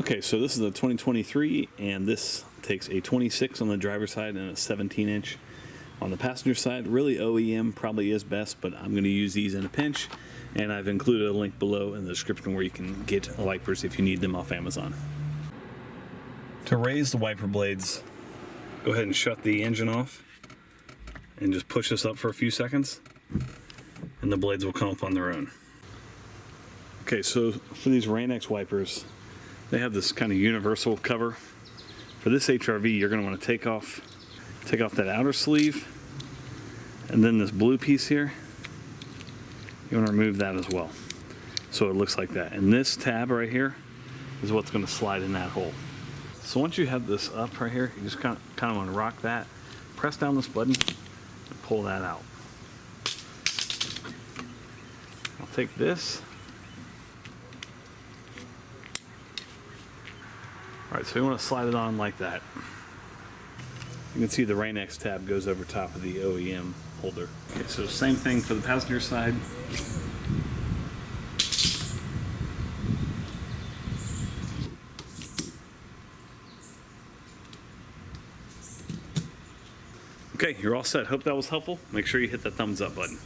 Okay, so this is a 2023, and this takes a 26 on the driver's side and a 17-inch on the passenger side. Really, OEM probably is best, but I'm going to use these in a pinch, and I've included a link below in the description where you can get wipers if you need them off Amazon. To raise the wiper blades, go ahead and shut the engine off and just push this up for a few seconds, and the blades will come up on their own. Okay, so for these Rain-X wipers, they have this kind of universal cover. For this HRV, you're going to want to take off that outer sleeve, and then this blue piece here, you want to remove that as well, so it looks like that. And this tab right here is what's going to slide in that hole. So once you have this up right here, you just kind of want to rock that, press down this button, and pull that out. I'll take this. Alright, so you want to slide it on like that. You can see the Rain-X tab goes over top of the OEM holder. Okay, so same thing for the passenger side. Okay, you're all set. Hope that was helpful. Make sure you hit that thumbs up button.